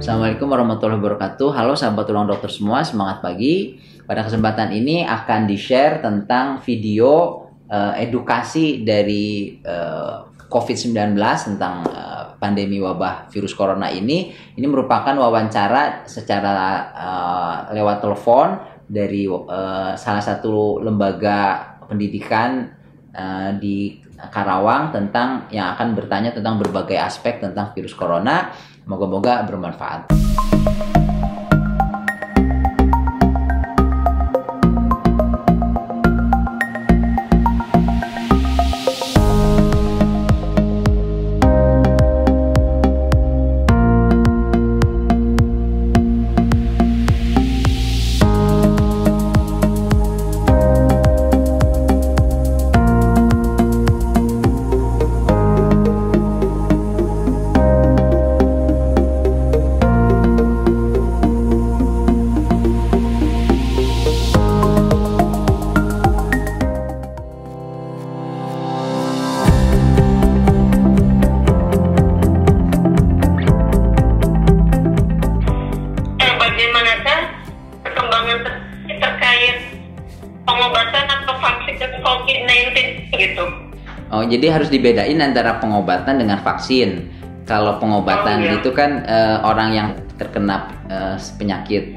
Assalamualaikum warahmatullahi wabarakatuh. Halo sahabat Ruang Dokter semua, semangat pagi. Pada kesempatan ini akan di-share tentang video edukasi dari COVID-19 tentang pandemi wabah virus corona ini. Ini merupakan wawancara secara lewat telepon dari salah satu lembaga pendidikan di Karawang tentang yang akan bertanya tentang berbagai aspek tentang virus corona. Moga-moga bermanfaat. Pengobatan atau vaksin COVID-19 gitu. Oh, jadi harus dibedain antara pengobatan dengan vaksin. Kalau pengobatan itu kan orang yang terkena penyakit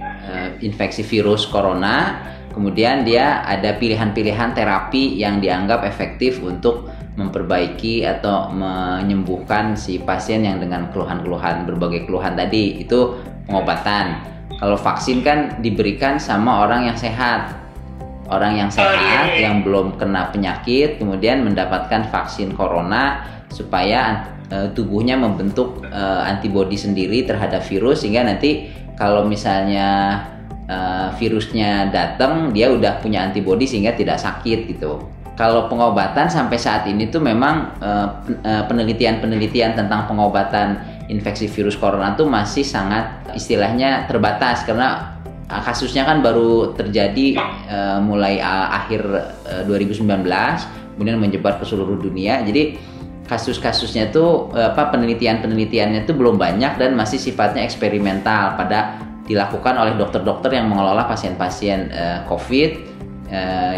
infeksi virus corona, kemudian dia ada pilihan-pilihan terapi yang dianggap efektif untuk memperbaiki atau menyembuhkan si pasien yang dengan keluhan-keluhan, berbagai keluhan tadi, itu pengobatan. Kalau vaksin kan diberikan sama orang yang sehat. Orang yang sehat, yang belum kena penyakit, kemudian mendapatkan vaksin corona supaya tubuhnya membentuk antibodi sendiri terhadap virus, sehingga nanti kalau misalnya virusnya datang, dia udah punya antibodi sehingga tidak sakit gitu. Kalau pengobatan sampai saat ini tuh memang penelitian-penelitian tentang pengobatan infeksi virus corona tuh masih sangat istilahnya terbatas, karena kasusnya kan baru terjadi mulai akhir 2019, kemudian menyebar ke seluruh dunia. Jadi kasus-kasusnya tuh penelitiannya tuh belum banyak dan masih sifatnya eksperimental, pada dilakukan oleh dokter-dokter yang mengelola pasien-pasien COVID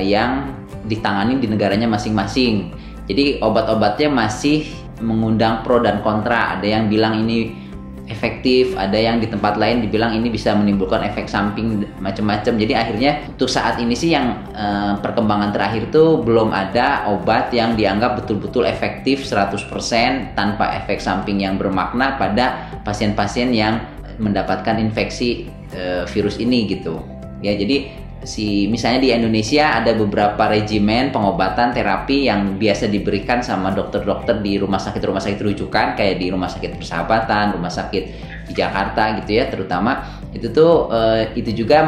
yang ditangani di negaranya masing-masing. Jadi obat-obatnya masih mengundang pro dan kontra. Ada yang bilang ini efektif, ada yang di tempat lain dibilang ini bisa menimbulkan efek samping macam-macam. Jadi akhirnya untuk saat ini sih yang perkembangan terakhir tuh belum ada obat yang dianggap betul-betul efektif 100% tanpa efek samping yang bermakna pada pasien-pasien yang mendapatkan infeksi virus ini gitu. Ya, jadi misalnya di Indonesia ada beberapa regimen pengobatan terapi yang biasa diberikan sama dokter-dokter di rumah sakit rujukan, kayak di Rumah Sakit Persahabatan, Rumah Sakit di Jakarta gitu ya, terutama itu juga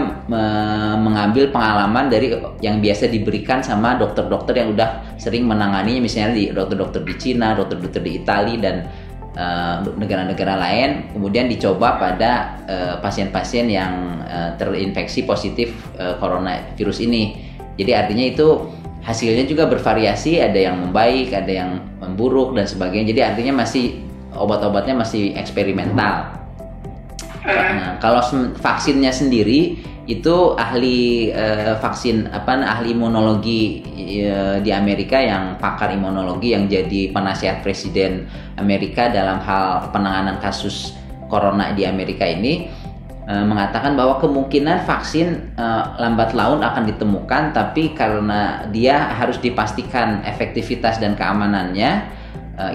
mengambil pengalaman dari yang biasa diberikan sama dokter-dokter yang udah sering menanganinya, misalnya di dokter-dokter di Cina, dokter-dokter di Italia dan negara-negara lain, kemudian dicoba pada pasien-pasien yang terinfeksi positif coronavirus ini. Jadi artinya itu hasilnya juga bervariasi, ada yang membaik, ada yang memburuk dan sebagainya. Jadi artinya obat-obatnya masih eksperimental. Nah, kalau vaksinnya sendiri itu ahli ahli imunologi di Amerika, yang pakar imunologi yang jadi penasihat presiden Amerika dalam hal penanganan kasus corona di Amerika ini mengatakan bahwa kemungkinan vaksin lambat laun akan ditemukan, tapi karena dia harus dipastikan efektivitas dan keamanannya,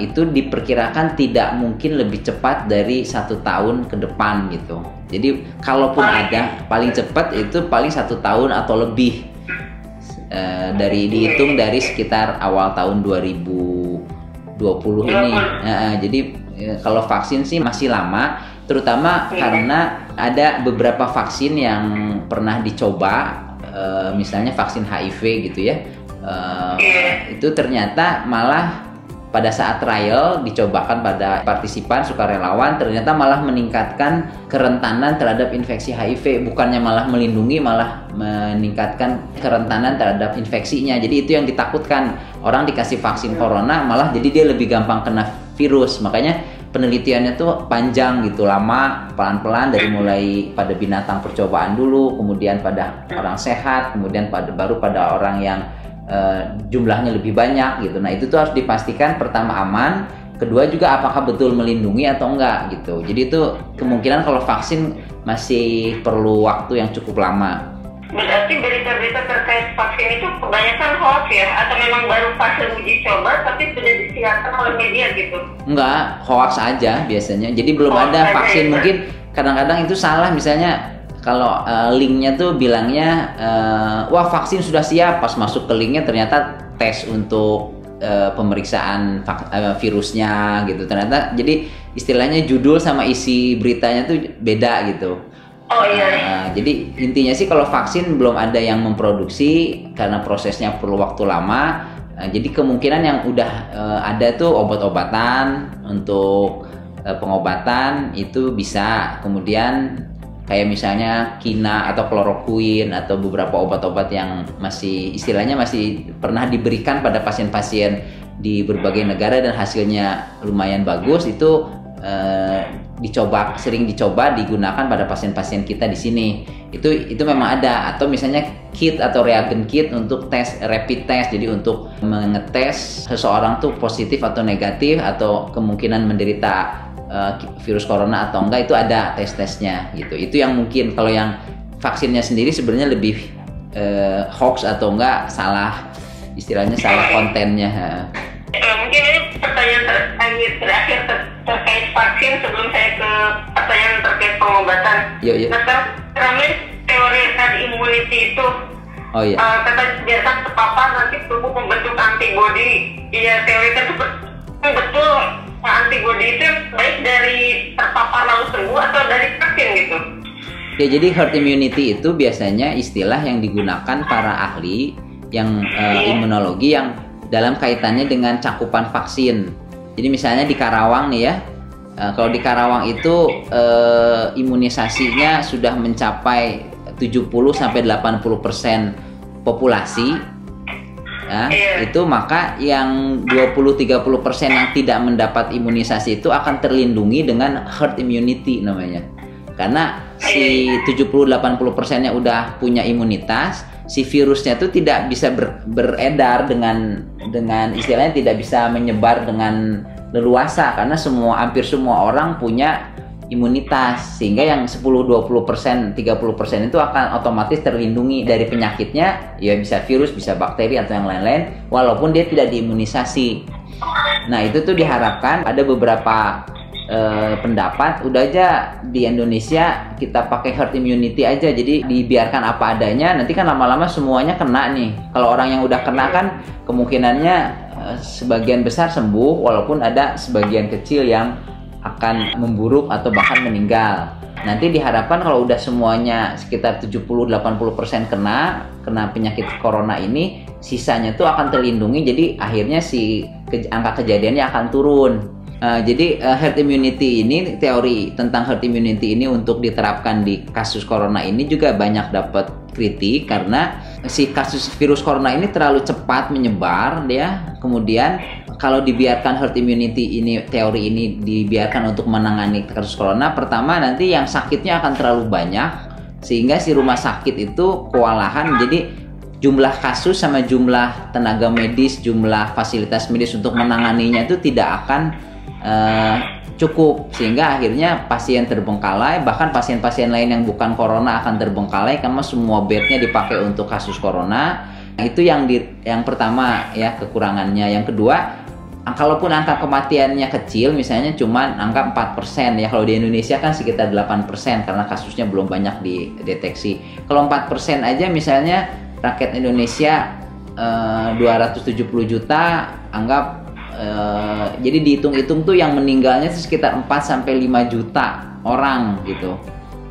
itu diperkirakan tidak mungkin lebih cepat dari 1 tahun ke depan gitu. Jadi kalaupun ada, paling cepat itu paling 1 tahun atau lebih, dihitung dari sekitar awal tahun 2020 ini. Jadi kalau vaksin sih masih lama, terutama karena ada beberapa vaksin yang pernah dicoba, misalnya vaksin HIV gitu ya, itu ternyata malah pada saat trial dicobakan pada partisipan sukarelawan, ternyata malah meningkatkan kerentanan terhadap infeksi HIV, bukannya malah melindungi, malah meningkatkan kerentanan terhadap infeksinya. Jadi itu yang ditakutkan, orang dikasih vaksin corona malah jadi dia lebih gampang kena virus. Makanya penelitiannya tuh panjang gitu, lama, pelan-pelan dari mulai pada binatang percobaan dulu, kemudian pada orang sehat, kemudian baru pada orang yang jumlahnya lebih banyak gitu. Nah itu tuh harus dipastikan pertama aman, kedua juga apakah betul melindungi atau enggak gitu. Jadi itu kemungkinan kalau vaksin masih perlu waktu yang cukup lama. Berarti berita-berita terkait vaksin itu kebanyakan hoax ya? Atau memang baru fase uji coba tapi sudah disiarkan oleh media gitu? Enggak, hoax aja biasanya. Jadi belum Hoax ada aja vaksin. ya, Mungkin kadang-kadang itu salah, misalnya kalau linknya tuh bilangnya wah vaksin sudah siap, pas masuk ke linknya ternyata tes untuk pemeriksaan virusnya gitu. Ternyata jadi istilahnya judul sama isi beritanya tuh beda gitu. Oh iya. Jadi intinya sih kalau vaksin belum ada yang memproduksi karena prosesnya perlu waktu lama. Jadi kemungkinan yang udah ada tuh obat-obatan untuk pengobatan itu bisa. Kemudian kayak misalnya kina atau kloroquine atau beberapa obat-obat yang masih istilahnya masih pernah diberikan pada pasien-pasien di berbagai negara dan hasilnya lumayan bagus, itu sering dicoba digunakan pada pasien-pasien kita di sini. Itu memang ada. Atau misalnya kit atau reagen kit untuk tes rapid test, jadi untuk mengetes seseorang tuh positif atau negatif atau kemungkinan menderita virus corona atau enggak, itu ada tes-tesnya gitu. Itu yang mungkin. Kalau yang vaksinnya sendiri sebenarnya lebih hoax atau enggak, salah istilahnya, salah kontennya. Mungkin ini pertanyaan terakhir terkait vaksin sebelum saya ke pertanyaan terkait pengobatan. Yo. Nah, sekarang ramai teori herd immunity itu. Oh iya. Kata biasa terpapar nanti tubuh membentuk antibodi. Iya, teori tersebut betul. Antibodi itu baik dari terpapar lalu sembuh atau dari vaksin gitu? Ya, jadi herd immunity itu biasanya istilah yang digunakan para ahli yang imunologi yang dalam kaitannya dengan cakupan vaksin. Jadi misalnya di Karawang nih ya, kalau di Karawang itu imunisasinya sudah mencapai 70-80% populasi. Ya, itu maka yang 20-30% yang tidak mendapat imunisasi itu akan terlindungi dengan herd immunity namanya. Karena si 70-80%-nya udah punya imunitas, si virusnya itu tidak bisa beredar dengan istilahnya tidak bisa menyebar dengan leluasa, karena hampir semua orang punya imunitas, sehingga yang 10-20%, 30% itu akan otomatis terlindungi dari penyakitnya, ya bisa virus, bisa bakteri atau yang lain-lain, walaupun dia tidak diimunisasi. Nah itu tuh diharapkan ada beberapa pendapat, udah aja di Indonesia kita pakai herd immunity aja, jadi dibiarkan apa adanya, nanti kan lama-lama semuanya kena nih. Kalau orang yang udah kena kan kemungkinannya sebagian besar sembuh, walaupun ada sebagian kecil yang akan memburuk atau bahkan meninggal. Nanti diharapkan kalau udah semuanya sekitar 70-80% kena penyakit corona ini, sisanya tuh akan terlindungi, jadi akhirnya angka kejadiannya akan turun. Jadi herd immunity ini, teori tentang herd immunity ini untuk diterapkan di kasus corona ini juga banyak dapat kritik karena si kasus virus corona ini terlalu cepat menyebar ya. Kemudian kalau dibiarkan herd immunity ini, teori ini dibiarkan untuk menangani kasus corona, pertama nanti yang sakitnya akan terlalu banyak sehingga si rumah sakit itu kewalahan. Jadi jumlah kasus sama jumlah tenaga medis, jumlah fasilitas medis untuk menanganinya itu tidak akan cukup, sehingga akhirnya pasien terbengkalai, bahkan pasien-pasien lain yang bukan corona akan terbengkalai karena semua bednya dipakai untuk kasus corona. Nah, itu yang pertama ya, kekurangannya. Yang kedua, kalaupun angka kematiannya kecil, misalnya cuma angka 4% ya, kalau di Indonesia kan sekitar 8% karena kasusnya belum banyak dideteksi. Kalau 4% aja misalnya rakyat Indonesia 270 juta, anggap jadi dihitung-hitung tuh yang meninggalnya sekitar 4-5 juta orang gitu.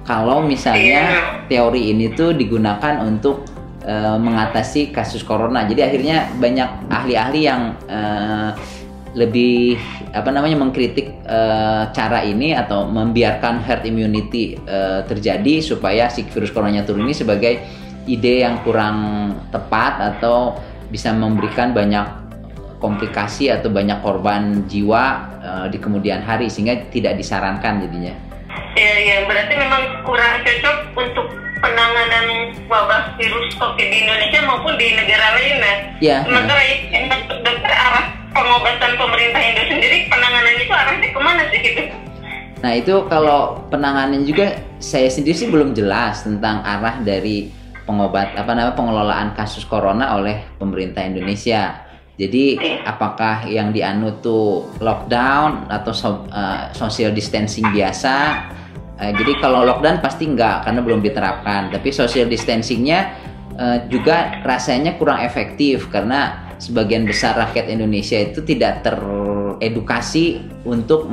Kalau misalnya teori ini tuh digunakan untuk mengatasi kasus corona. Jadi akhirnya banyak ahli-ahli yang lebih mengkritik cara ini atau membiarkan herd immunity terjadi supaya si virus coronanya turun ini sebagai ide yang kurang tepat atau bisa memberikan banyak komplikasi atau banyak korban jiwa di kemudian hari, sehingga tidak disarankan jadinya. Ya, berarti memang kurang cocok untuk penanganan wabah virus COVID di Indonesia maupun di negara lain ya. Sementara dokter, arah pengobatan pemerintah Indonesia sendiri, penanganan itu arahnya kemana sih gitu? Nah itu kalau penanganan juga saya sendiri sih belum jelas tentang arah dari pengelolaan kasus corona oleh pemerintah Indonesia. Jadi apakah yang dianut tuh lockdown atau social distancing biasa? Jadi kalau lockdown pasti enggak karena belum diterapkan. Tapi social distancingnya juga rasanya kurang efektif karena sebagian besar rakyat Indonesia itu tidak teredukasi untuk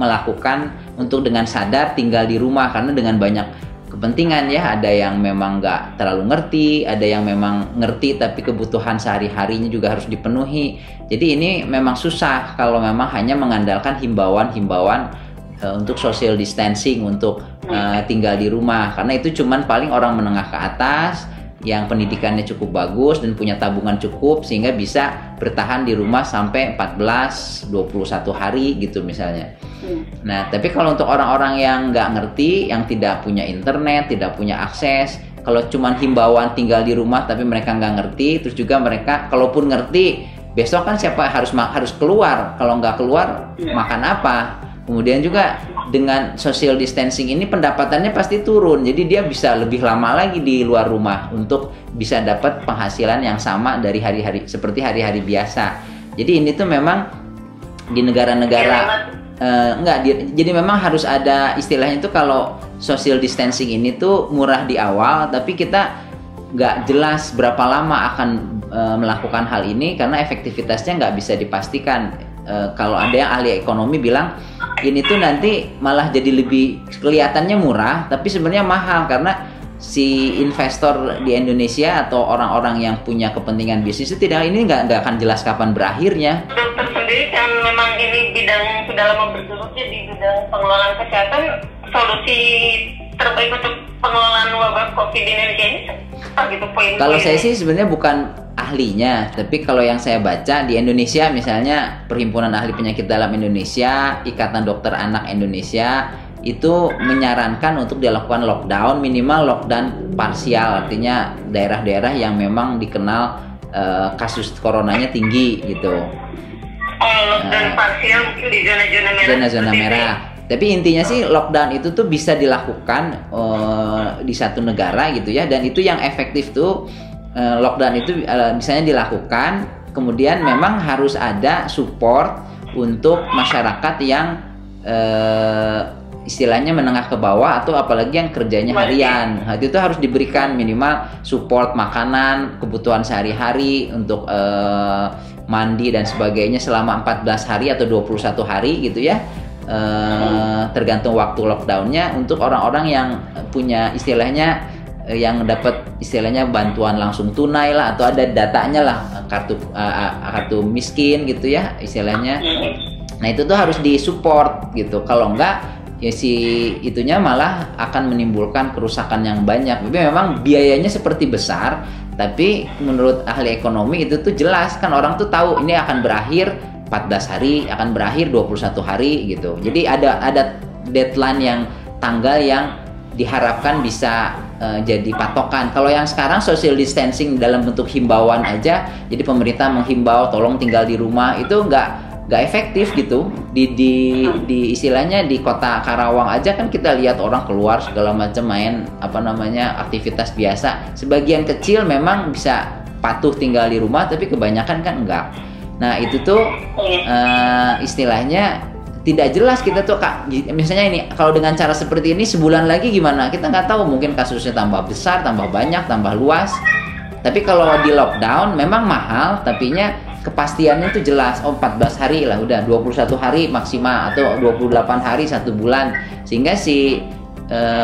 dengan sadar tinggal di rumah karena dengan banyak kepentingan ya. Ada yang memang nggak terlalu ngerti, ada yang memang ngerti tapi kebutuhan sehari-harinya juga harus dipenuhi. Jadi ini memang susah kalau memang hanya mengandalkan himbauan untuk social distancing, untuk tinggal di rumah, karena itu cuman paling orang menengah ke atas yang pendidikannya cukup bagus dan punya tabungan cukup sehingga bisa bertahan di rumah sampai 14-21 hari gitu misalnya. Nah tapi kalau untuk orang-orang yang nggak ngerti, yang tidak punya internet, tidak punya akses, kalau cuman himbauan tinggal di rumah tapi mereka nggak ngerti, terus juga mereka kalaupun ngerti besok kan siapa harus keluar, kalau nggak keluar makan apa? Kemudian juga dengan social distancing ini pendapatannya pasti turun, jadi dia bisa lebih lama lagi di luar rumah untuk bisa dapat penghasilan yang sama dari hari-hari seperti hari-hari biasa. Jadi ini tuh memang di negara-negara jadi memang harus ada istilahnya tuh kalau social distancing ini tuh murah di awal, tapi kita nggak jelas berapa lama akan melakukan hal ini karena efektivitasnya nggak bisa dipastikan. Kalau ada yang ahli ekonomi bilang ini tuh nanti malah jadi lebih kelihatannya murah tapi sebenarnya mahal karena si investor di Indonesia atau orang-orang yang punya kepentingan bisnis itu ini nggak akan jelas kapan berakhirnya. Dokter sendiri kan memang ini bidang sudah lama bergelut di bidang pengelolaan kesehatan, solusi terbaik untuk pengelolaan wabah COVID di Indonesia ini apa gitu poin-poinnya? Kalau saya sih sebenarnya bukan ahlinya, tapi kalau yang saya baca di Indonesia misalnya Perhimpunan Ahli Penyakit Dalam Indonesia, Ikatan Dokter Anak Indonesia itu menyarankan untuk dilakukan lockdown, minimal lockdown parsial, artinya daerah-daerah yang memang dikenal kasus coronanya tinggi gitu. Lockdown parsial mungkin di zona-zona merah. Zona-zona merah. Tapi intinya sih lockdown itu tuh bisa dilakukan di satu negara gitu ya, dan itu yang efektif tuh lockdown itu misalnya dilakukan, kemudian memang harus ada support untuk masyarakat yang istilahnya menengah ke bawah atau apalagi yang kerjanya harian. Itu tuh harus diberikan minimal support makanan, kebutuhan sehari-hari untuk mandi dan sebagainya selama 14 hari atau 21 hari gitu ya. Tergantung waktu lockdownnya untuk orang-orang yang punya istilahnya yang dapat istilahnya bantuan langsung tunai lah atau ada datanya lah kartu miskin gitu ya istilahnya. Nah itu tuh harus disupport gitu, kalau enggak ya si itunya malah akan menimbulkan kerusakan yang banyak. Tapi memang biayanya seperti besar, tapi menurut ahli ekonomi itu tuh jelas kan, orang tuh tahu ini akan berakhir 14 hari, akan berakhir 21 hari gitu. Jadi ada deadline yang tanggal yang diharapkan bisa jadi patokan. Kalau yang sekarang social distancing dalam bentuk himbauan aja, jadi pemerintah menghimbau tolong tinggal di rumah, itu nggak efektif gitu. Di istilahnya di kota Karawang aja kan kita lihat orang keluar segala macam main aktivitas biasa. Sebagian kecil memang bisa patuh tinggal di rumah, tapi kebanyakan kan enggak. Nah itu tuh istilahnya tidak jelas kita tuh Kak. Misalnya ini kalau dengan cara seperti ini sebulan lagi gimana? Kita nggak tahu, mungkin kasusnya tambah besar, tambah banyak, tambah luas. Tapi kalau di lockdown memang mahal, tapinya kepastiannya tuh jelas. 14 hari lah udah, 21 hari maksimal atau 28 hari 1 bulan. Sehingga si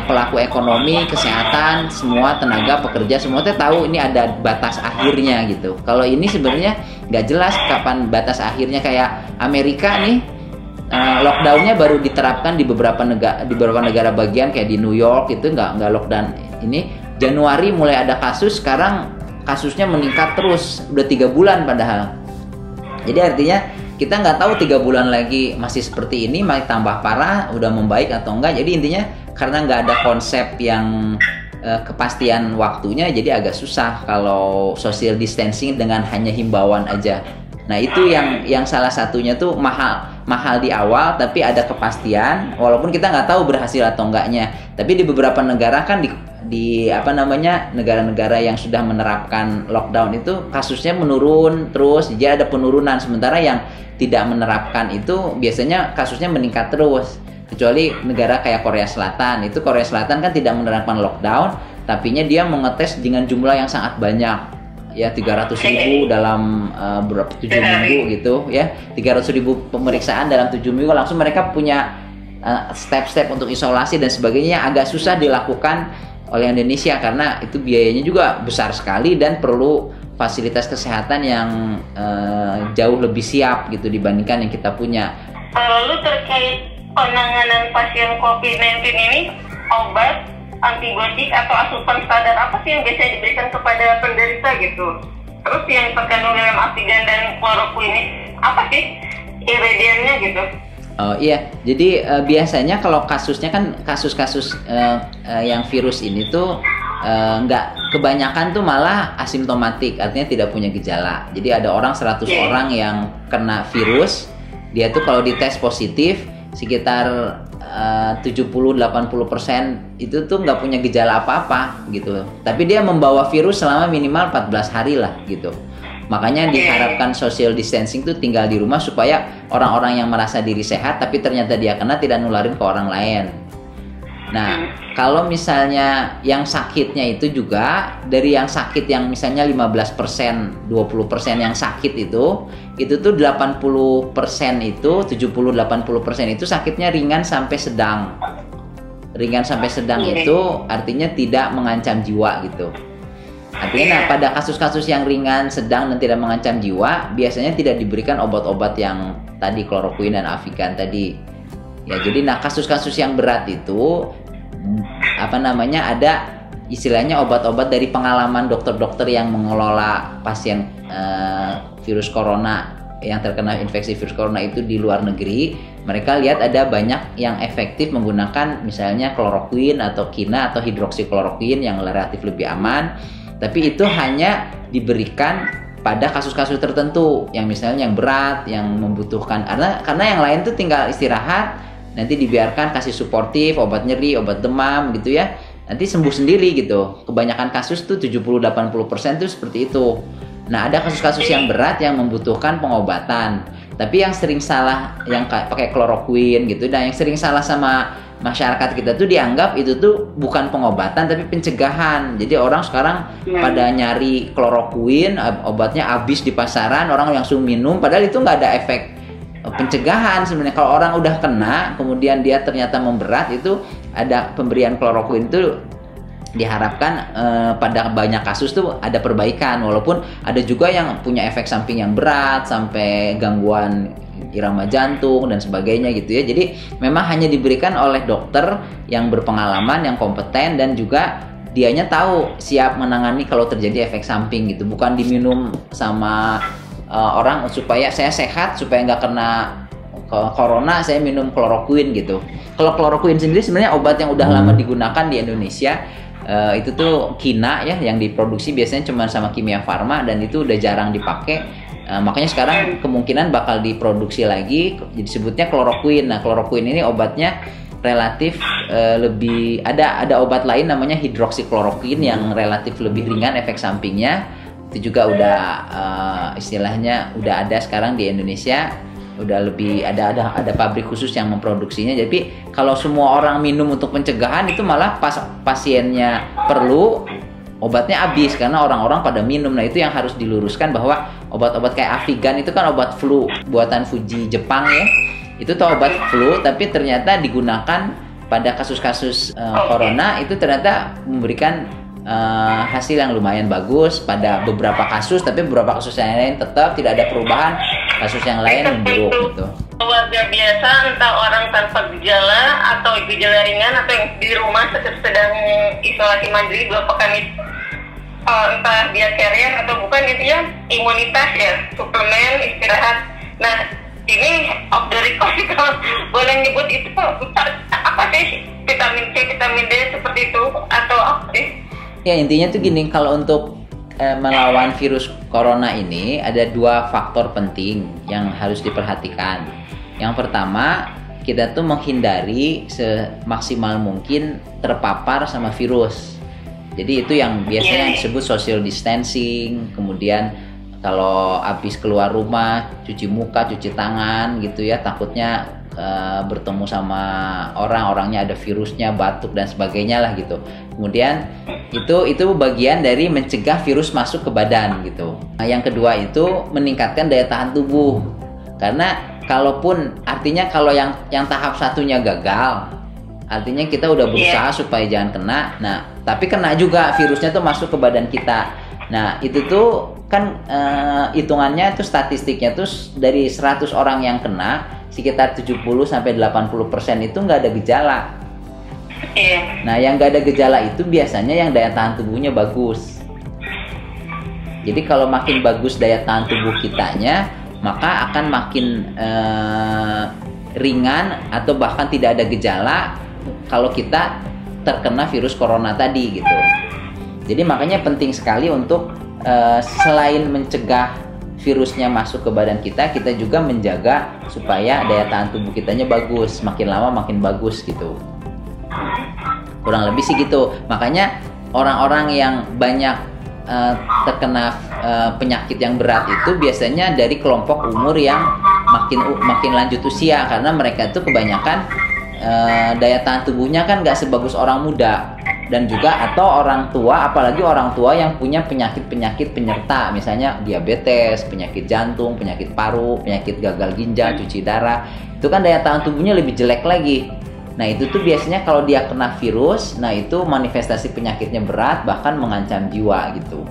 pelaku ekonomi, kesehatan, semua tenaga pekerja semua tuh tahu ini ada batas akhirnya gitu. Kalau ini sebenarnya nggak jelas kapan batas akhirnya. Kayak Amerika nih, lockdownnya baru diterapkan di beberapa negara bagian kayak di New York itu nggak lockdown. Ini Januari mulai ada kasus, sekarang kasusnya meningkat terus udah 3 bulan padahal. Jadi artinya kita nggak tahu 3 bulan lagi masih seperti ini, masih tambah parah, udah membaik atau enggak. Jadi intinya karena nggak ada konsep yang kepastian waktunya, jadi agak susah kalau social distancing dengan hanya himbauan aja. Nah itu yang salah satunya tuh mahal di awal, tapi ada kepastian walaupun kita nggak tahu berhasil atau enggaknya. Tapi di beberapa negara kan di negara-negara yang sudah menerapkan lockdown itu kasusnya menurun terus, jadi ada penurunan. Sementara yang tidak menerapkan itu biasanya kasusnya meningkat terus. Kecuali negara kayak Korea Selatan, itu Korea Selatan kan tidak menerapkan lockdown, tapinya dia mengetes dengan jumlah yang sangat banyak, ya 300.000 dalam berapa 7 minggu gitu ya, 300.000 pemeriksaan dalam 7 minggu, langsung mereka punya step-step untuk isolasi dan sebagainya. Agak susah dilakukan oleh Indonesia karena itu biayanya juga besar sekali dan perlu fasilitas kesehatan yang jauh lebih siap gitu dibandingkan yang kita punya. Lalu terkait penanganan pasien COVID-19 ini, obat, antibiotik atau asupan standar apa sih yang biasanya diberikan kepada penderita gitu? Terus yang terkandung dalam Afigan dan kloroquine ini apa sih ingredientnya gitu? Oh iya, jadi biasanya kalau kasusnya kan kasus-kasus yang virus ini tuh nggak, kebanyakan tuh malah asimptomatik, artinya tidak punya gejala. Jadi ada orang 100 orang yang kena virus, dia tuh kalau dites positif sekitar 70-80% itu tuh nggak punya gejala apa-apa gitu. Tapi dia membawa virus selama minimal 14 hari lah gitu. Makanya diharapkan social distancing tuh tinggal di rumah supaya orang-orang yang merasa diri sehat tapi ternyata dia kena tidak nularin ke orang lain. Nah, kalau misalnya yang sakitnya itu juga dari yang sakit yang misalnya 15%, 20% yang sakit itu tuh 80% itu, 70-80% itu sakitnya ringan sampai sedang. Ringan sampai sedang itu artinya tidak mengancam jiwa gitu. Artinya pada kasus-kasus yang ringan, sedang dan tidak mengancam jiwa, biasanya tidak diberikan obat-obat yang tadi kloroquine dan Afigan tadi. Ya, jadi kasus-kasus yang berat itu ada istilahnya obat-obat dari pengalaman dokter-dokter yang mengelola pasien virus corona yang terkena infeksi virus corona itu di luar negeri. Mereka lihat ada banyak yang efektif menggunakan misalnya kloroquine atau kina atau hidroksikloroquine yang relatif lebih aman, tapi itu hanya diberikan pada kasus-kasus tertentu yang misalnya yang berat, yang membutuhkan, karena yang lain tuh tinggal istirahat, nanti dibiarkan kasih suportif, obat nyeri, obat demam gitu ya, nanti sembuh sendiri gitu. Kebanyakan kasus tuh 70-80% tuh seperti itu. Nah, ada kasus-kasus yang berat yang membutuhkan pengobatan. Tapi yang sering salah yang pakai kloroquine gitu, dan yang sering salah sama masyarakat kita tuh dianggap itu tuh bukan pengobatan tapi pencegahan. Jadi orang sekarang pada nyari kloroquine, obatnya habis di pasaran, orang langsung minum, padahal itu nggak ada efek pencegahan sebenarnya. Kalau orang udah kena kemudian dia ternyata memberat, itu ada pemberian kloroquine itu diharapkan pada banyak kasus tuh ada perbaikan, walaupun ada juga yang punya efek samping yang berat sampai gangguan irama jantung dan sebagainya gitu ya. Jadi memang hanya diberikan oleh dokter yang berpengalaman, yang kompeten, dan juga dianya tahu siap menangani kalau terjadi efek samping gitu. Bukan diminum sama orang supaya saya sehat, supaya nggak kena corona saya minum kloroquine gitu. Kalau kloroquine sendiri sebenarnya obat yang udah lama digunakan di Indonesia. Itu tuh kina ya, yang diproduksi biasanya cuma sama Kimia Farma dan itu udah jarang dipakai. Makanya sekarang kemungkinan bakal diproduksi lagi, disebutnya kloroquine. Nah, kloroquine ini obatnya relatif lebih, ada obat lain namanya hidroksikloroquine yang relatif lebih ringan efek sampingnya. Itu juga udah istilahnya udah ada sekarang di Indonesia. Udah lebih ada pabrik khusus yang memproduksinya. Jadi kalau semua orang minum untuk pencegahan, itu malah pas pasiennya perlu obatnya habis karena orang-orang pada minum. Nah, itu yang harus diluruskan, bahwa obat-obat kayak Afigan itu kan obat flu buatan Fuji Jepang ya. Itu tuh obat flu, tapi ternyata digunakan pada kasus-kasus corona itu ternyata memberikan hasil yang lumayan bagus pada beberapa kasus, tapi beberapa kasus yang lain tetap tidak ada perubahan, kasus yang lain memburuk gitu. Warga biasa, entah orang tanpa gejala atau gejala ringan atau yang di rumah sedang isolasi mandiri 2 pekan itu, entah dia carrier atau bukan, intinya imunitas ya, suplemen, istirahat. Nah, ini off the record kalau boleh nyebut itu apa sih, vitamin C, vitamin D seperti itu atau apa sih? Ya intinya tuh gini, kalau untuk melawan virus corona ini ada dua faktor penting yang harus diperhatikan. Yang pertama, kita tuh menghindari semaksimal mungkin terpapar sama virus. Jadi itu yang biasanya disebut social distancing. Kemudian kalau habis keluar rumah, cuci muka, cuci tangan gitu ya, takutnya bertemu sama orangnya ada virusnya, batuk dan sebagainya lah gitu. Kemudian itu bagian dari mencegah virus masuk ke badan gitu. Nah, yang kedua itu meningkatkan daya tahan tubuh. Karena kalaupun artinya kalau yang tahap satunya gagal, artinya kita udah berusaha supaya jangan kena. Nah, tapi kena juga, virusnya tuh masuk ke badan kita. Nah, itu tuh kan hitungannya tuh statistiknya tuh dari 100 orang yang kena, sekitar 70-80% itu nggak ada gejala. Nah, yang nggak ada gejala itu biasanya yang daya tahan tubuhnya bagus. Jadi kalau makin bagus daya tahan tubuh kitanya, maka akan makin ringan atau bahkan tidak ada gejala kalau kita terkena virus corona tadi gitu. Jadi makanya penting sekali untuk selain mencegah virusnya masuk ke badan kita juga menjaga supaya daya tahan tubuh kitanya bagus, makin lama makin bagus gitu. Kurang lebih sih gitu. Makanya orang-orang yang banyak terkena penyakit yang berat itu biasanya dari kelompok umur yang makin lanjut usia, karena mereka itu kebanyakan daya tahan tubuhnya kan nggak sebagus orang muda. Dan juga atau orang tua, apalagi orang tua yang punya penyakit-penyakit penyerta, misalnya diabetes, penyakit jantung, penyakit paru, penyakit gagal ginjal, cuci darah, itu kan daya tahan tubuhnya lebih jelek lagi. Nah itu tuh biasanya kalau dia kena virus, nah itu manifestasi penyakitnya berat, bahkan mengancam jiwa gitu.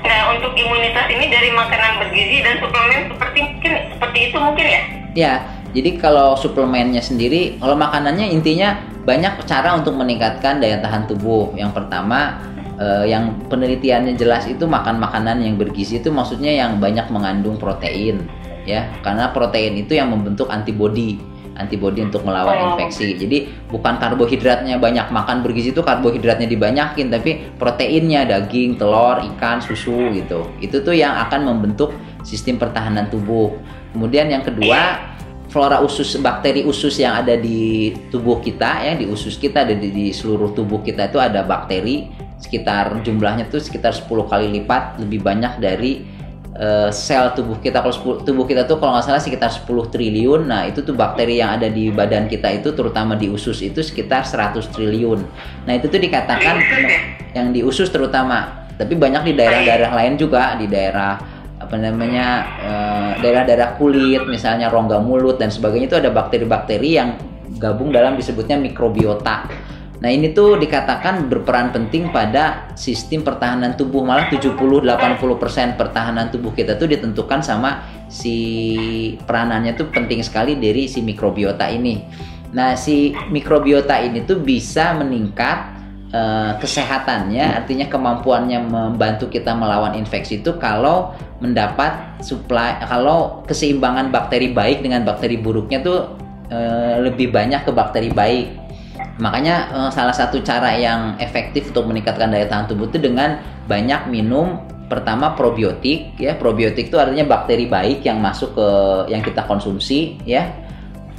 Nah untuk imunitas ini dari makanan bergizi dan suplemen seperti itu mungkin ya? Ya, jadi kalau suplemennya sendiri, kalau makanannya intinya banyak cara untuk meningkatkan daya tahan tubuh. Yang pertama, yang penelitiannya jelas itu makan makanan yang bergizi itu maksudnya yang banyak mengandung protein, ya, karena protein itu yang membentuk antibodi untuk melawan infeksi. Jadi bukan karbohidratnya, banyak makan bergizi itu karbohidratnya dibanyakin, tapi proteinnya daging, telur, ikan, susu gitu. Itu tuh yang akan membentuk sistem pertahanan tubuh. Kemudian yang kedua, flora usus, bakteri usus yang ada di tubuh kita ya, di usus kita, ada di seluruh tubuh kita itu ada bakteri sekitar jumlahnya tuh sekitar 10 kali lipat lebih banyak dari sel tubuh kita. Kalau tubuh kita tuh kalau nggak salah sekitar 10 triliun. Nah itu tuh bakteri yang ada di badan kita itu terutama di usus itu sekitar 100 triliun. Nah itu tuh dikatakan yang di usus terutama, tapi banyak di daerah-daerah lain juga, di daerah daerah-daerah kulit, misalnya rongga mulut dan sebagainya, itu ada bakteri-bakteri yang gabung dalam disebutnya mikrobiota. Nah ini tuh dikatakan berperan penting pada sistem pertahanan tubuh, malah 70-80% pertahanan tubuh kita tuh ditentukan sama si peranannya tuh penting sekali dari si mikrobiota ini. Nah si mikrobiota ini tuh bisa meningkat kesehatannya, artinya kemampuannya membantu kita melawan infeksi itu kalau mendapat kalau keseimbangan bakteri baik dengan bakteri buruknya tuh lebih banyak ke bakteri baik. Makanya salah satu cara yang efektif untuk meningkatkan daya tahan tubuh itu dengan banyak minum pertama probiotik ya. Probiotik itu artinya bakteri baik yang masuk ke yang kita konsumsi ya.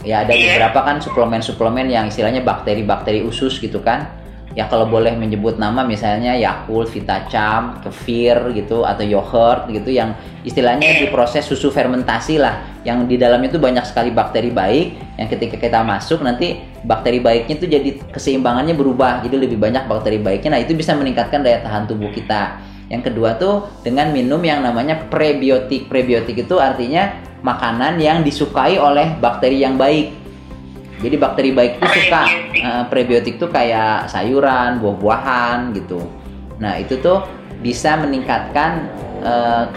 Ya ada beberapa kan suplemen-suplemen yang istilahnya bakteri-bakteri usus gitu kan. Ya kalau boleh menyebut nama misalnya Yakult, Vitacam, kefir gitu atau yogurt gitu yang istilahnya diproses susu fermentasi lah, yang di dalamnya itu banyak sekali bakteri baik yang ketika kita masuk nanti bakteri baiknya itu jadi keseimbangannya berubah, jadi lebih banyak bakteri baiknya. Nah itu bisa meningkatkan daya tahan tubuh kita. Yang kedua tuh dengan minum yang namanya prebiotik. Prebiotik itu artinya makanan yang disukai oleh bakteri yang baik. Jadi bakteri baik itu suka prebiotik tuh kayak sayuran, buah-buahan gitu. Nah itu tuh bisa meningkatkan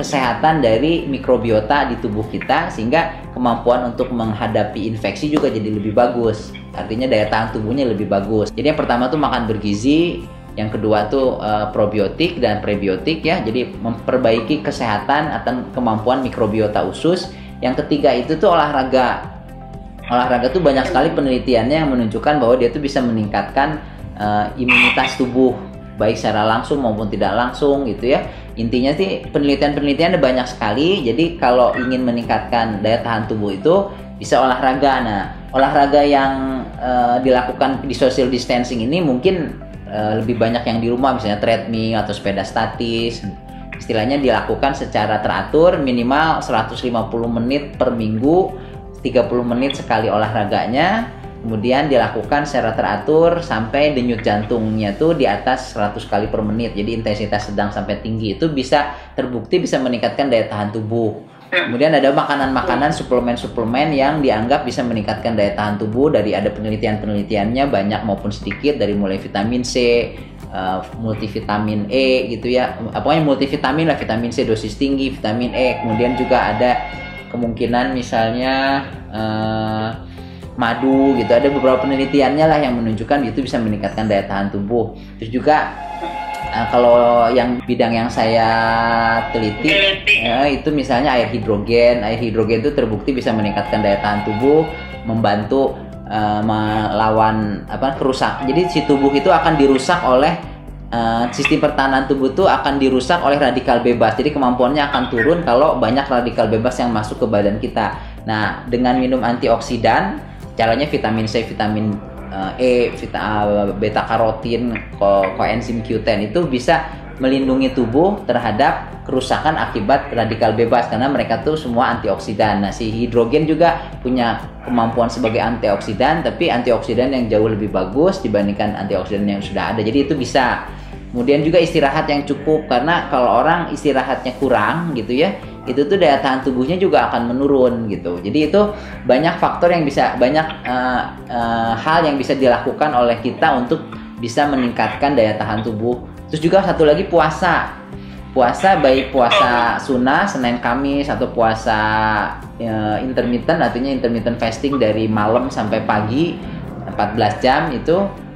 kesehatan dari mikrobiota di tubuh kita, sehingga kemampuan untuk menghadapi infeksi juga jadi lebih bagus. Artinya daya tahan tubuhnya lebih bagus. Jadi yang pertama tuh makan bergizi, yang kedua tuh probiotik dan prebiotik ya. Jadi memperbaiki kesehatan atau kemampuan mikrobiota usus. Yang ketiga itu tuh olahraga. Olahraga tuh banyak sekali penelitiannya yang menunjukkan bahwa dia tuh bisa meningkatkan imunitas tubuh, baik secara langsung maupun tidak langsung gitu ya. Intinya sih penelitian-penelitian ada banyak sekali. Jadi kalau ingin meningkatkan daya tahan tubuh itu bisa olahraga. Nah, olahraga yang dilakukan di social distancing ini mungkin lebih banyak yang di rumah, misalnya treadmill atau sepeda statis. Istilahnya dilakukan secara teratur, minimal 150 menit per minggu, 30 menit sekali olahraganya. Kemudian dilakukan secara teratur sampai denyut jantungnya tuh di atas 100 kali per menit. Jadi intensitas sedang sampai tinggi itu bisa terbukti bisa meningkatkan daya tahan tubuh. Kemudian ada makanan-makanan, suplemen-suplemen yang dianggap bisa meningkatkan daya tahan tubuh. Dari ada penelitian-penelitiannya banyak maupun sedikit, dari mulai vitamin C, multivitamin E gitu ya. Pokoknya multivitamin lah, vitamin C dosis tinggi, vitamin E. Kemudian juga ada kemungkinan misalnya madu gitu. Ada beberapa penelitiannya lah yang menunjukkan itu bisa meningkatkan daya tahan tubuh. Terus juga kalau yang bidang yang saya teliti itu misalnya air hidrogen itu terbukti bisa meningkatkan daya tahan tubuh, membantu melawan kerusak. Jadi si tubuh itu akan dirusak oleh sistem pertahanan tubuh itu akan dirusak oleh radikal bebas. Jadi kemampuannya akan turun kalau banyak radikal bebas yang masuk ke badan kita. Nah, dengan minum antioksidan, caranya vitamin C, vitamin E, beta karotin, koenzim Q10 itu bisa melindungi tubuh terhadap kerusakan akibat radikal bebas karena mereka tuh semua antioksidan. Nah, si hidrogen juga punya kemampuan sebagai antioksidan, tapi antioksidan yang jauh lebih bagus dibandingkan antioksidan yang sudah ada. Jadi itu bisa. Kemudian juga istirahat yang cukup, karena kalau orang istirahatnya kurang gitu ya, itu tuh daya tahan tubuhnya juga akan menurun gitu. Jadi itu banyak faktor yang bisa, banyak hal yang bisa dilakukan oleh kita untuk bisa meningkatkan daya tahan tubuh. Terus juga satu lagi puasa, baik puasa sunnah Senin Kamis atau puasa intermittent, artinya intermittent fasting dari malam sampai pagi 14 jam itu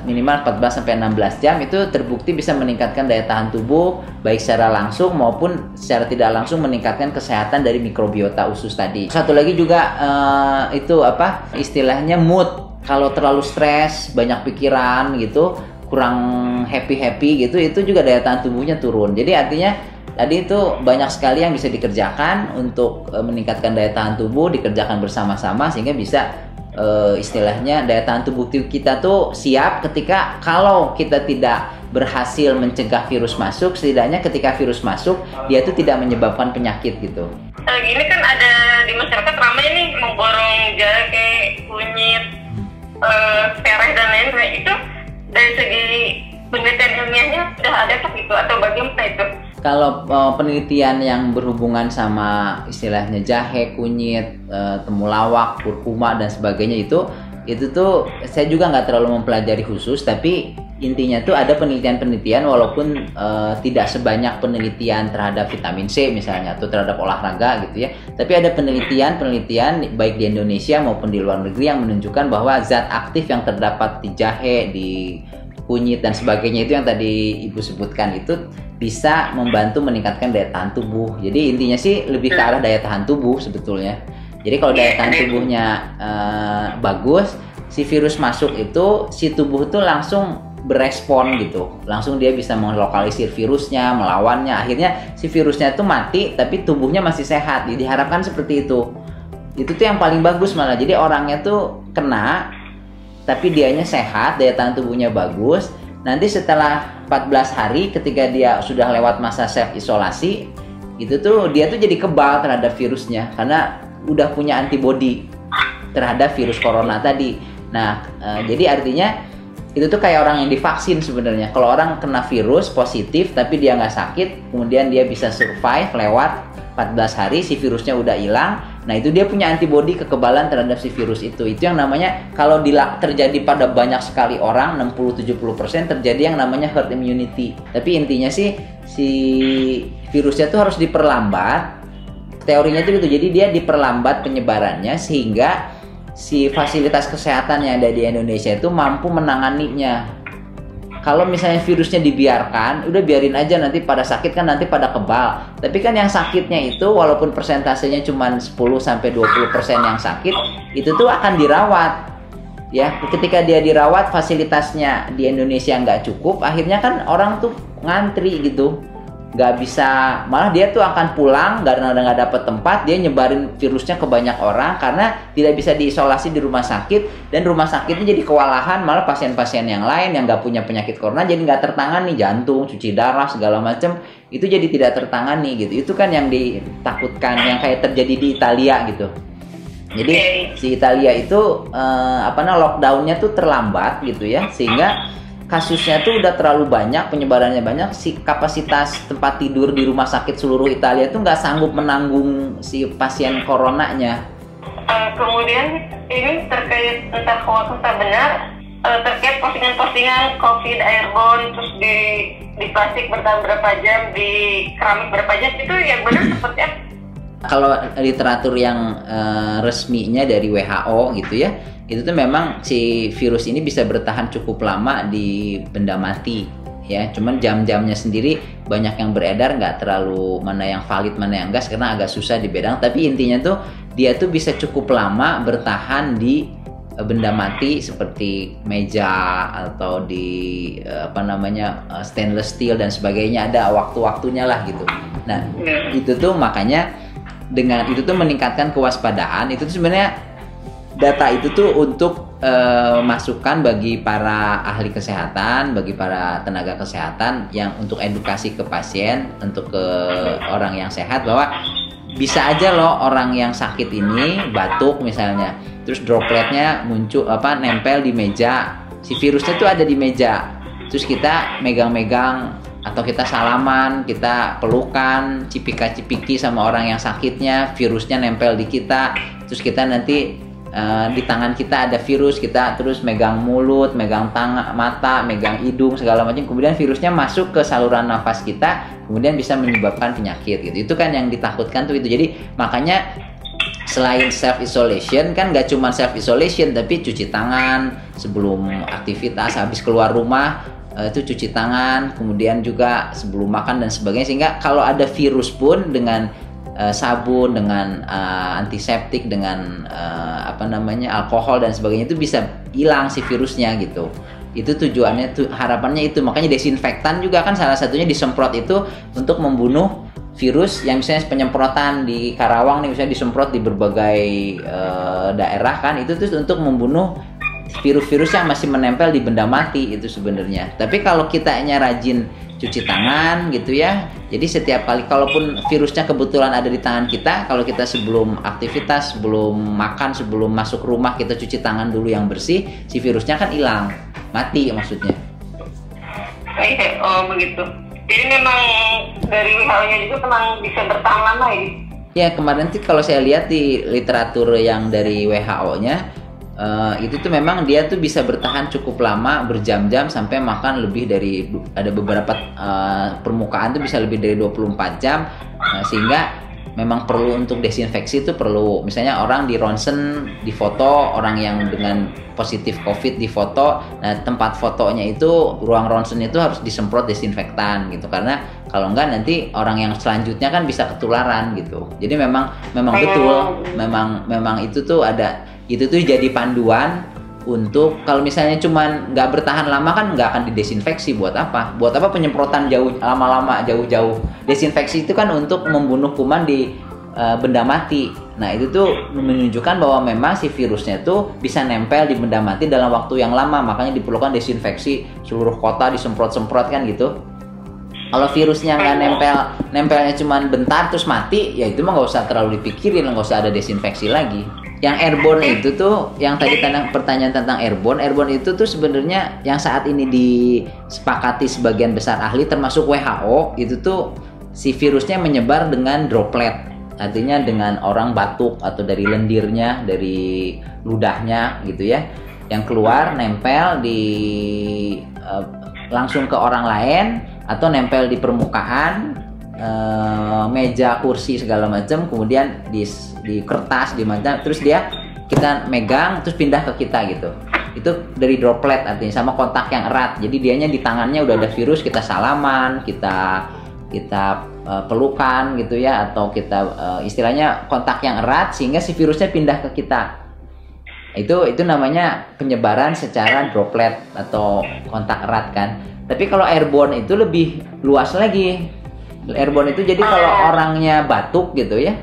minimal 14 sampai 16 jam itu terbukti bisa meningkatkan daya tahan tubuh baik secara langsung maupun secara tidak langsung meningkatkan kesehatan dari mikrobiota usus tadi. Satu lagi juga itu istilahnya mood. Kalau terlalu stres, banyak pikiran gitu, kurang happy gitu, itu juga daya tahan tubuhnya turun. Jadi artinya tadi itu banyak sekali yang bisa dikerjakan untuk meningkatkan daya tahan tubuh, dikerjakan bersama-sama sehingga bisa istilahnya daya tahan tubuh kita tuh siap ketika kalau kita tidak berhasil mencegah virus masuk, setidaknya ketika virus masuk dia tuh tidak menyebabkan penyakit gitu. Gini kan ada di masyarakat ramai nih memborong jahe, kunyit, sereh dan lain-lain. Itu dari segi penelitian ilmiahnya sudah ada gitu atau bagaimana itu? Kalau penelitian yang berhubungan sama istilahnya jahe, kunyit, temulawak, kurkuma dan sebagainya itu tuh saya juga nggak terlalu mempelajari khusus, tapi intinya tuh ada penelitian-penelitian walaupun tidak sebanyak penelitian terhadap vitamin C misalnya atau terhadap olahraga gitu ya, tapi ada penelitian baik di Indonesia maupun di luar negeri yang menunjukkan bahwa zat aktif yang terdapat di jahe, di kunyit dan sebagainya itu yang tadi Ibu sebutkan itu bisa membantu meningkatkan daya tahan tubuh. Jadi intinya sih lebih ke arah daya tahan tubuh sebetulnya. Jadi kalau daya tahan tubuhnya bagus, si virus masuk itu si tubuh itu langsung berespon gitu, langsung dia bisa melokalisir virusnya, melawannya. Akhirnya si virusnya itu mati, tapi tubuhnya masih sehat. Jadi diharapkan seperti itu. Itu tuh yang paling bagus malah. Jadi orangnya tuh kena, tapi dianya sehat, daya tahan tubuhnya bagus. Nanti setelah 14 hari ketika dia sudah lewat masa self isolasi, itu tuh dia tuh jadi kebal terhadap virusnya karena udah punya antibodi terhadap virus corona tadi. Nah, jadi artinya itu tuh kayak orang yang divaksin sebenarnya. Kalau orang kena virus positif tapi dia nggak sakit, kemudian dia bisa survive lewat 14 hari, si virusnya udah hilang. Nah, itu dia punya antibodi kekebalan terhadap si virus itu. Itu yang namanya kalau terjadi pada banyak sekali orang, 60-70% terjadi yang namanya herd immunity. Tapi intinya sih si virusnya tuh harus diperlambat. Teorinya itu gitu. Jadi dia diperlambat penyebarannya sehingga si fasilitas kesehatan yang ada di Indonesia itu mampu menanganinya. kalau misalnya virusnya dibiarkan, udah biarin aja, nanti pada sakit kan nanti pada kebal. Tapi kan yang sakitnya itu walaupun persentasenya cuma 10-20% yang sakit, itu tuh akan dirawat. Ya, ketika dia dirawat, fasilitasnya di Indonesia nggak cukup, akhirnya kan orang tuh ngantri gitu. Nggak bisa, malah dia tuh akan pulang karena nggak dapet tempat, dia nyebarin virusnya ke banyak orang karena tidak bisa diisolasi di rumah sakit, dan rumah sakitnya jadi kewalahan, malah pasien-pasien yang lain yang nggak punya penyakit corona jadi nggak tertangani, jantung, cuci darah segala macam itu jadi tidak tertangani gitu. Itu kan yang ditakutkan, yang kayak terjadi di Italia gitu. Jadi si Italia itu lockdownnya tuh terlambat gitu ya, sehingga kasusnya tuh udah terlalu banyak, penyebarannya banyak, si kapasitas tempat tidur di rumah sakit seluruh Italia tuh nggak sanggup menanggung si pasien coronanya. Kemudian ini terkait entah hoax entah benar, terkait postingan-postingan COVID airborne, terus di plastik bertahan berapa jam, di keramik berapa jam, itu yang benar seperti apa? Kalau literatur yang resminya dari WHO gitu ya, itu tuh memang si virus ini bisa bertahan cukup lama di benda mati ya. Cuman jam-jamnya sendiri banyak yang beredar, nggak terlalu mana yang valid mana yang enggak, karena agak susah dibedang. Tapi intinya tuh dia tuh bisa cukup lama bertahan di benda mati seperti meja atau di stainless steel dan sebagainya, ada waktu-waktunya lah gitu. Nah itu tuh makanya dengan itu tuh meningkatkan kewaspadaan. Itu tuh sebenarnya data itu tuh untuk masukan bagi para ahli kesehatan, bagi para tenaga kesehatan yang untuk edukasi ke pasien, untuk ke orang yang sehat, bahwa bisa aja loh orang yang sakit ini batuk misalnya, terus dropletnya muncul nempel di meja, si virusnya tuh ada di meja, terus kita megang-megang atau kita salaman, kita pelukan, cipika-cipiki sama orang yang sakitnya, virusnya nempel di kita, terus kita nanti di tangan kita ada virus, kita terus megang mulut, megang tangan, mata, megang hidung segala macam, kemudian virusnya masuk ke saluran nafas kita, kemudian bisa menyebabkan penyakit gitu. Itu kan yang ditakutkan tuh itu. Jadi makanya selain self isolation kan nggak cuma self isolation, tapi cuci tangan sebelum aktivitas, habis keluar rumah itu cuci tangan, kemudian juga sebelum makan dan sebagainya, sehingga kalau ada virus pun dengan sabun, dengan antiseptik, dengan alkohol dan sebagainya itu bisa hilang si virusnya gitu. Itu tujuannya tuh, harapannya itu. Makanya desinfektan juga kan salah satunya disemprot itu untuk membunuh virus yang misalnya penyemprotan di Karawang nih, misalnya disemprot di berbagai daerah kan, itu tuh untuk membunuh virus-virus yang masih menempel di benda mati itu sebenarnya. Tapi kalau kitanya rajin cuci tangan gitu ya, jadi setiap kali kalaupun virusnya kebetulan ada di tangan kita, kalau kita sebelum aktivitas, sebelum makan, sebelum masuk rumah kita cuci tangan dulu yang bersih, si virusnya kan hilang, mati maksudnya. Oh begitu. Jadi memang dari WHO-nya juga memang bisa bertahan lama ya? Ya, kemarin sih kalau saya lihat di literatur yang dari WHO-nya, itu tuh memang dia tuh bisa bertahan cukup lama, berjam-jam, sampai makan lebih dari, ada beberapa permukaan tuh bisa lebih dari 24 jam, sehingga memang perlu untuk desinfeksi itu perlu. Misalnya orang di ronsen, di foto orang yang dengan positif COVID di foto, nah tempat fotonya itu, ruang ronsen itu harus disemprot desinfektan gitu, karena kalau enggak nanti orang yang selanjutnya kan bisa ketularan gitu. Jadi memang betul, memang itu tuh ada, itu tuh jadi panduan untuk kalau misalnya cuman nggak bertahan lama kan nggak akan didesinfeksi. Buat apa penyemprotan lama-lama jauh-jauh? Desinfeksi itu kan untuk membunuh kuman di benda mati. Nah itu tuh menunjukkan bahwa memang si virusnya tuh bisa nempel di benda mati dalam waktu yang lama, makanya diperlukan desinfeksi seluruh kota, disemprot-semprot kan gitu. Kalau virusnya nggak nempelnya cuman bentar terus mati, ya itu mah nggak usah terlalu dipikirin, nggak usah ada desinfeksi lagi. Yang airborne itu tuh, yang tadi pertanyaan tentang airborne itu tuh sebenarnya yang saat ini disepakati sebagian besar ahli termasuk WHO, itu tuh si virusnya menyebar dengan droplet. Artinya dengan orang batuk atau dari lendirnya, dari ludahnya gitu ya, yang keluar nempel di langsung ke orang lain, atau nempel di permukaan meja, kursi segala macam, kemudian di kertas, di mana, terus kita megang terus pindah ke kita gitu. Itu dari droplet artinya, sama kontak yang erat. Jadi dianya di tangannya udah ada virus, kita salaman, kita pelukan gitu ya, atau kita istilahnya kontak yang erat sehingga si virusnya pindah ke kita. Itu namanya penyebaran secara droplet atau kontak erat kan. Tapi kalau airborne itu lebih luas lagi. Airborne itu jadi kalau orangnya batuk gitu ya,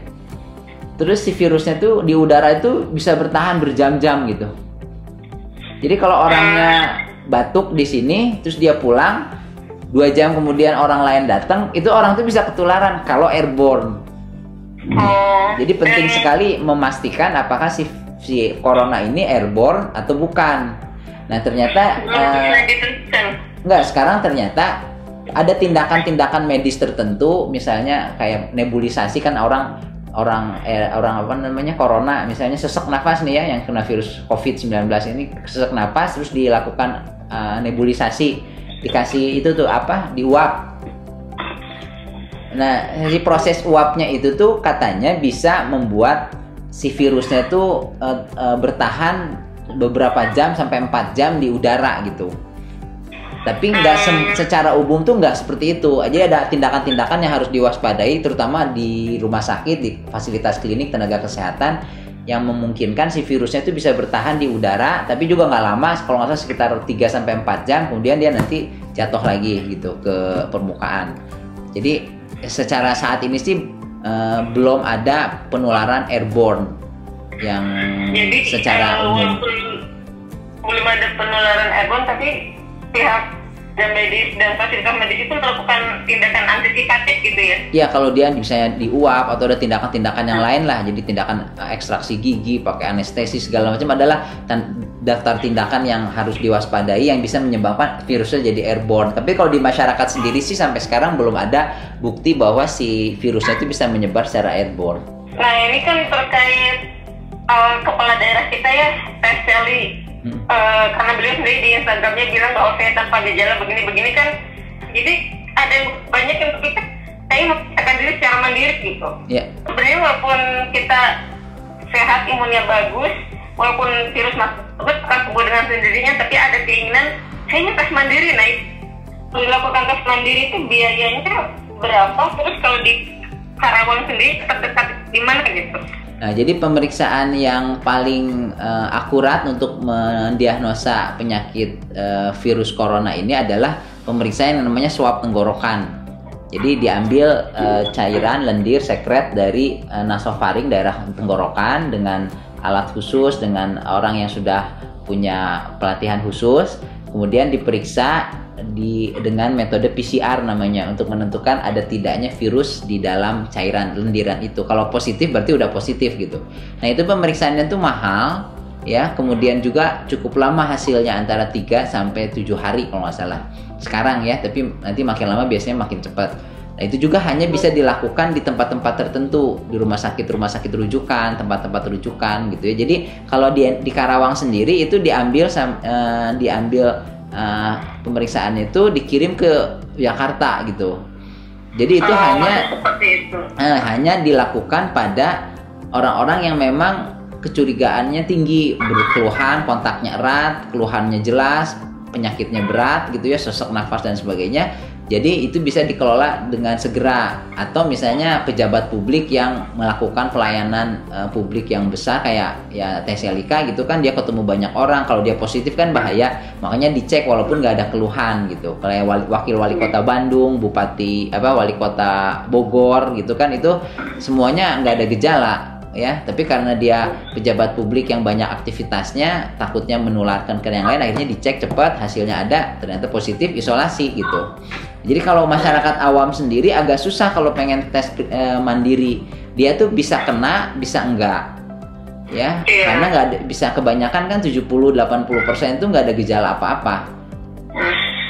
terus si virusnya tuh di udara itu bisa bertahan berjam-jam gitu. Jadi kalau orangnya batuk di sini, terus dia pulang, 2 jam kemudian orang lain datang, itu orang tuh bisa ketularan kalau airborne. Jadi penting sekali memastikan apakah si corona ini airborne atau bukan. Nah ternyata enggak, sekarang ternyata ada tindakan-tindakan medis tertentu, misalnya kayak nebulisasi kan orang apa namanya corona, misalnya sesak nafas nih ya, yang kena virus COVID-19 ini sesak nafas, terus dilakukan nebulisasi, dikasih itu tuh apa, diuap. Nah di proses uapnya itu tuh katanya bisa membuat si virusnya tuh bertahan beberapa jam sampai 4 jam di udara gitu. Tapi nggak secara umum tuh nggak seperti itu. Aja ada tindakan-tindakan yang harus diwaspadai, terutama di rumah sakit, di fasilitas klinik tenaga kesehatan, yang memungkinkan si virusnya itu bisa bertahan di udara, tapi juga nggak lama, kalau nggak salah sekitar 3-4 jam, kemudian dia nanti jatuh lagi gitu ke permukaan. Jadi secara saat ini sih belum ada penularan airborne yang secara umum. Belum ada penularan airborne, tapi pihak medis dan fasilitas medis itu melakukan tindakan antisipatif gitu ya? Iya, kalau dia misalnya diuap atau ada tindakan-tindakan yang lain lah, jadi tindakan ekstraksi gigi, pakai anestesi segala macam, adalah daftar tindakan yang harus diwaspadai yang bisa menyebabkan virusnya jadi airborne. Tapi kalau di masyarakat sendiri sih sampai sekarang belum ada bukti bahwa si virusnya itu bisa menyebar secara airborne. Nah ini kan terkait kepala daerah kita ya, Teh Sally. Karena beliau sendiri di Instagramnya bilang bahwa saya tanpa gejala begini-begini kan, jadi ada banyak yang berpikir saya akan diri secara mandiri gitu. Sebenarnya walaupun kita sehat, imunnya bagus, walaupun virus masuk akan sembuh dengan sendirinya, tapi ada keinginan saya tes mandiri. Nah, dilakukan tes mandiri itu biayanya berapa? Terus kalau di Karawang sendiri terdekat di mana gitu? Nah, jadi pemeriksaan yang paling akurat untuk mendiagnosa penyakit virus corona ini adalah pemeriksaan yang namanya swab tenggorokan. Jadi diambil cairan lendir sekret dari nasofaring, daerah tenggorokan, dengan alat khusus, dengan orang yang sudah punya pelatihan khusus, kemudian diperiksa dengan metode PCR namanya, untuk menentukan ada tidaknya virus di dalam cairan lendiran itu. Kalau positif berarti udah positif gitu. Nah itu pemeriksaannya tuh mahal ya, kemudian juga cukup lama hasilnya, antara 3-7 hari kalau nggak salah sekarang ya, tapi nanti makin lama biasanya makin cepat. Nah itu juga hanya bisa dilakukan di tempat-tempat tertentu, di rumah sakit rujukan, tempat-tempat rujukan gitu ya. Jadi kalau di Karawang sendiri itu diambil pemeriksaan itu dikirim ke Jakarta gitu. Jadi itu hanya dilakukan pada orang-orang yang memang kecurigaannya tinggi, berkeluhan, kontaknya erat, keluhannya jelas, penyakitnya berat gitu ya, sesak nafas dan sebagainya. Jadi itu bisa dikelola dengan segera. Atau misalnya pejabat publik yang melakukan pelayanan publik yang besar kayak ya Teh Selika gitu kan, dia ketemu banyak orang, kalau dia positif kan bahaya, makanya dicek walaupun nggak ada keluhan gitu. Kayak wakil wali kota Bandung, wali kota Bogor gitu kan, itu semuanya nggak ada gejala ya, tapi karena dia pejabat publik yang banyak aktivitasnya, takutnya menularkan ke yang lain, akhirnya dicek cepat, hasilnya ada, ternyata positif, isolasi gitu. Jadi kalau masyarakat awam sendiri agak susah kalau pengen tes mandiri, dia tuh bisa kena, bisa enggak ya, karena nggak bisa, kebanyakan kan 70-80% tuh nggak ada gejala apa-apa.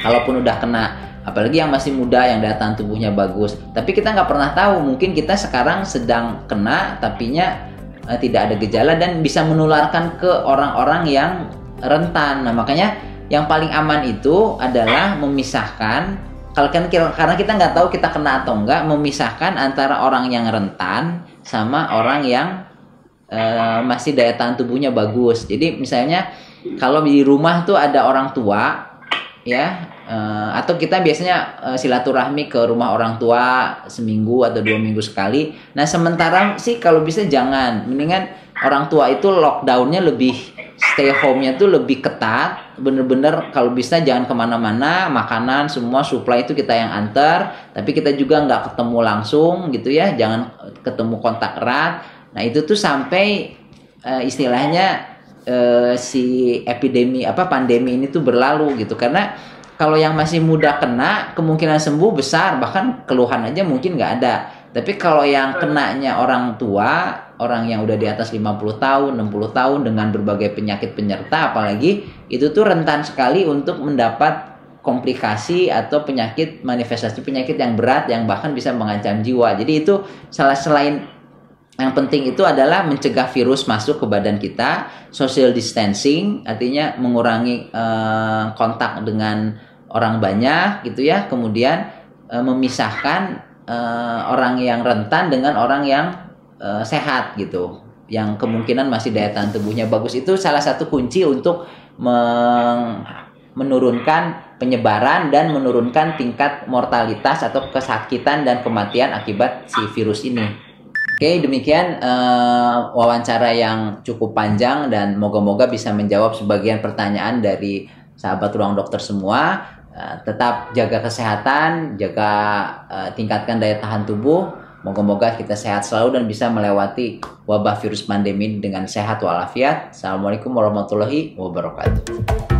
Kalaupun udah kena, apalagi yang masih muda, yang daya tahan tubuhnya bagus, tapi kita nggak pernah tahu, mungkin kita sekarang sedang kena tapinya tidak ada gejala dan bisa menularkan ke orang-orang yang rentan. Nah makanya yang paling aman itu adalah memisahkan, karena kita nggak tahu kita kena atau enggak, memisahkan antara orang yang rentan sama orang yang masih daya tahan tubuhnya bagus. Jadi misalnya kalau di rumah tuh ada orang tua ya, atau kita biasanya silaturahmi ke rumah orang tua seminggu atau 2 minggu sekali. Nah sementara sih kalau bisa jangan, mendingan orang tua itu lockdownnya lebih, stay home-nya tuh lebih ketat, bener-bener kalau bisa jangan kemana-mana, makanan semua supply itu kita yang antar, tapi kita juga nggak ketemu langsung gitu ya, jangan ketemu kontak erat. Nah itu tuh sampai istilahnya si pandemi ini tuh berlalu gitu. Karena kalau yang masih muda kena kemungkinan sembuh besar, bahkan keluhan aja mungkin nggak ada. Tapi kalau yang kenanya orang tua, orang yang udah di atas 50 tahun, 60 tahun dengan berbagai penyakit penyerta apalagi, itu tuh rentan sekali untuk mendapat komplikasi atau penyakit, manifestasi penyakit yang berat yang bahkan bisa mengancam jiwa. Jadi itu selain yang penting itu adalah mencegah virus masuk ke badan kita, social distancing, artinya mengurangi kontak dengan orang banyak gitu ya, kemudian memisahkan orang yang rentan dengan orang yang sehat gitu, yang kemungkinan masih daya tahan tubuhnya bagus. Itu salah satu kunci untuk menurunkan penyebaran dan menurunkan tingkat mortalitas atau kesakitan dan kematian akibat si virus ini. Oke, demikian wawancara yang cukup panjang dan moga-moga bisa menjawab sebagian pertanyaan dari sahabat Ruang Dokter semua. Tetap jaga kesehatan, tingkatkan daya tahan tubuh. Moga-moga kita sehat selalu dan bisa melewati wabah virus pandemi dengan sehat walafiat. Assalamualaikum warahmatullahi wabarakatuh.